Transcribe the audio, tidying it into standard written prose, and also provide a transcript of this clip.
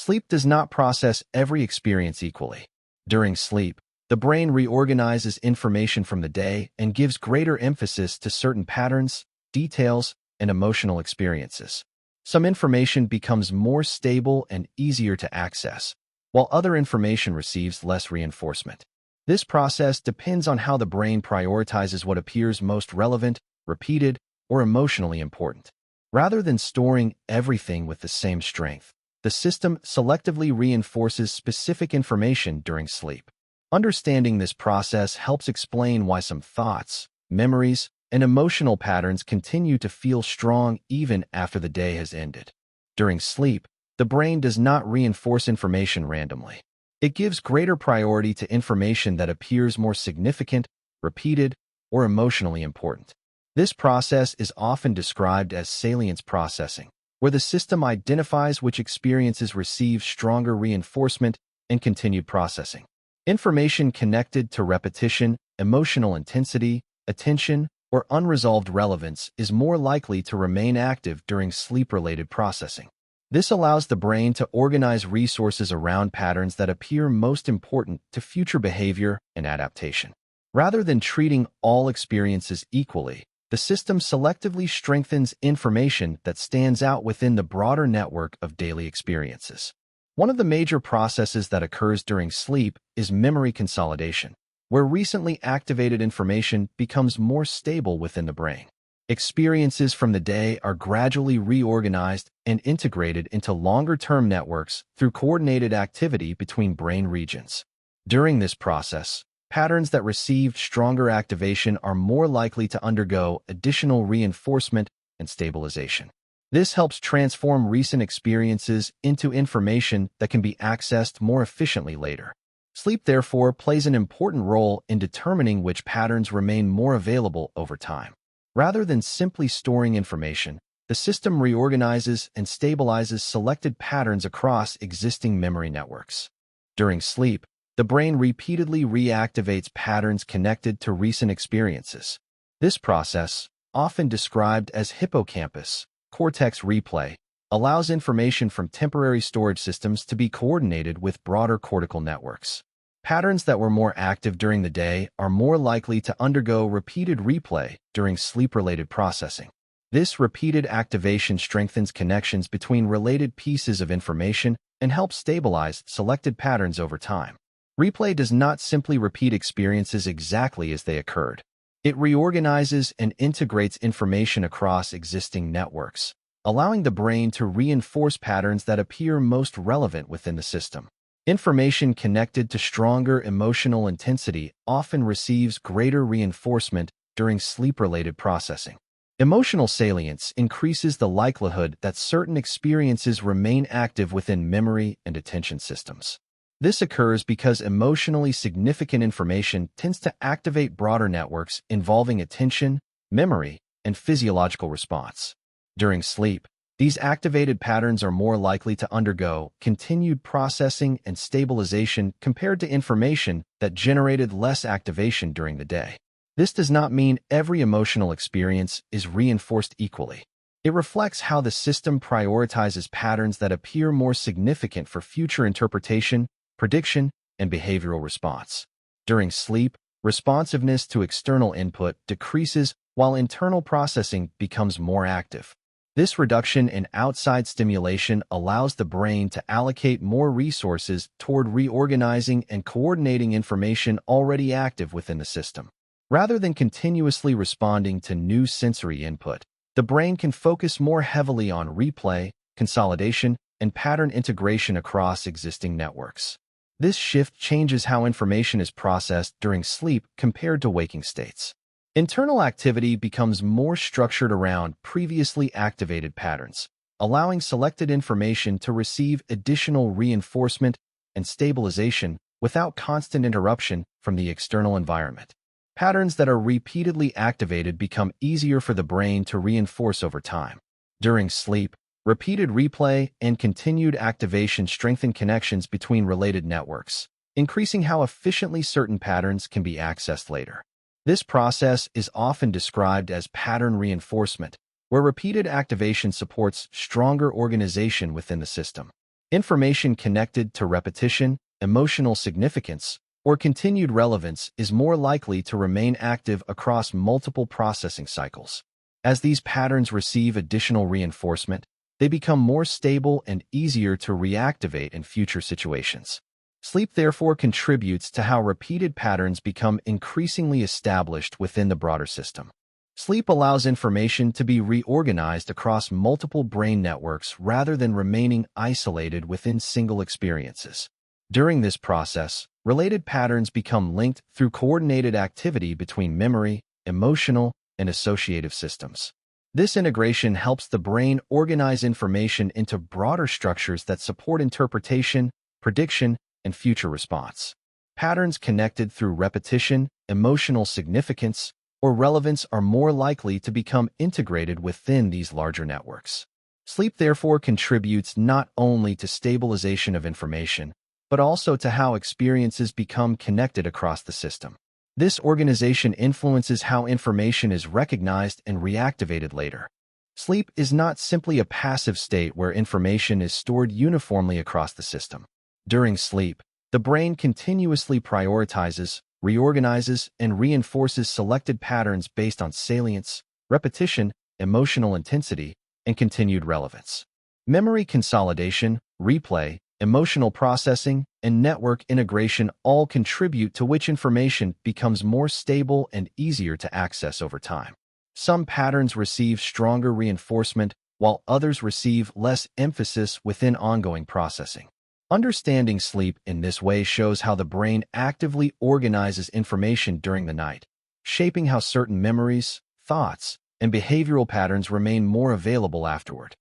Sleep does not process every experience equally. During sleep, the brain reorganizes information from the day and gives greater emphasis to certain patterns, details, and emotional experiences. Some information becomes more stable and easier to access, while other information receives less reinforcement. This process depends on how the brain prioritizes what appears most relevant, repeated, or emotionally important. Rather than storing everything with the same strength, the system selectively reinforces specific information during sleep. Understanding this process helps explain why some thoughts, memories, and emotional patterns continue to feel strong even after the day has ended. During sleep, the brain does not reinforce information randomly. It gives greater priority to information that appears more significant, repeated, or emotionally important. This process is often described as salience processing, where the system identifies which experiences receive stronger reinforcement and continued processing. Information connected to repetition, emotional intensity, attention, or unresolved relevance is more likely to remain active during sleep-related processing. This allows the brain to organize resources around patterns that appear most important to future behavior and adaptation. Rather than treating all experiences equally, the system selectively strengthens information that stands out within the broader network of daily experiences. One of the major processes that occurs during sleep is memory consolidation, where recently activated information becomes more stable within the brain. Experiences from the day are gradually reorganized and integrated into longer-term networks through coordinated activity between brain regions. During this process, patterns that received stronger activation are more likely to undergo additional reinforcement and stabilization. This helps transform recent experiences into information that can be accessed more efficiently later. Sleep, therefore, plays an important role in determining which patterns remain more available over time. Rather than simply storing information, the system reorganizes and stabilizes selected patterns across existing memory networks. During sleep, the brain repeatedly reactivates patterns connected to recent experiences. This process, often described as hippocampus, cortex replay, allows information from temporary storage systems to be coordinated with broader cortical networks. Patterns that were more active during the day are more likely to undergo repeated replay during sleep-related processing. This repeated activation strengthens connections between related pieces of information and helps stabilize selected patterns over time. Replay does not simply repeat experiences exactly as they occurred. It reorganizes and integrates information across existing networks, allowing the brain to reinforce patterns that appear most relevant within the system. Information connected to stronger emotional intensity often receives greater reinforcement during sleep-related processing. Emotional salience increases the likelihood that certain experiences remain active within memory and attention systems. This occurs because emotionally significant information tends to activate broader networks involving attention, memory, and physiological response. During sleep, these activated patterns are more likely to undergo continued processing and stabilization compared to information that generated less activation during the day. This does not mean every emotional experience is reinforced equally. It reflects how the system prioritizes patterns that appear more significant for future interpretation, prediction, and behavioral response. During sleep, responsiveness to external input decreases while internal processing becomes more active. This reduction in outside stimulation allows the brain to allocate more resources toward reorganizing and coordinating information already active within the system. Rather than continuously responding to new sensory input, the brain can focus more heavily on replay, consolidation, and pattern integration across existing networks. This shift changes how information is processed during sleep compared to waking states. Internal activity becomes more structured around previously activated patterns, allowing selected information to receive additional reinforcement and stabilization without constant interruption from the external environment. Patterns that are repeatedly activated become easier for the brain to reinforce over time. During sleep, repeated replay and continued activation strengthen connections between related networks, increasing how efficiently certain patterns can be accessed later. This process is often described as pattern reinforcement, where repeated activation supports stronger organization within the system. Information connected to repetition, emotional significance, or continued relevance is more likely to remain active across multiple processing cycles. As these patterns receive additional reinforcement, they become more stable and easier to reactivate in future situations. Sleep therefore contributes to how repeated patterns become increasingly established within the broader system. Sleep allows information to be reorganized across multiple brain networks rather than remaining isolated within single experiences. During this process, related patterns become linked through coordinated activity between memory, emotional, and associative systems. This integration helps the brain organize information into broader structures that support interpretation, prediction, and future response. Patterns connected through repetition, emotional significance, or relevance are more likely to become integrated within these larger networks. Sleep therefore contributes not only to stabilization of information, but also to how experiences become connected across the system. This organization influences how information is recognized and reactivated later. Sleep is not simply a passive state where information is stored uniformly across the system. During sleep, the brain continuously prioritizes, reorganizes, and reinforces selected patterns based on salience, repetition, emotional intensity, and continued relevance. Memory consolidation, replay, emotional processing, and network integration all contribute to which information becomes more stable and easier to access over time. Some patterns receive stronger reinforcement, while others receive less emphasis within ongoing processing. Understanding sleep in this way shows how the brain actively organizes information during the night, shaping how certain memories, thoughts, and behavioral patterns remain more available afterward.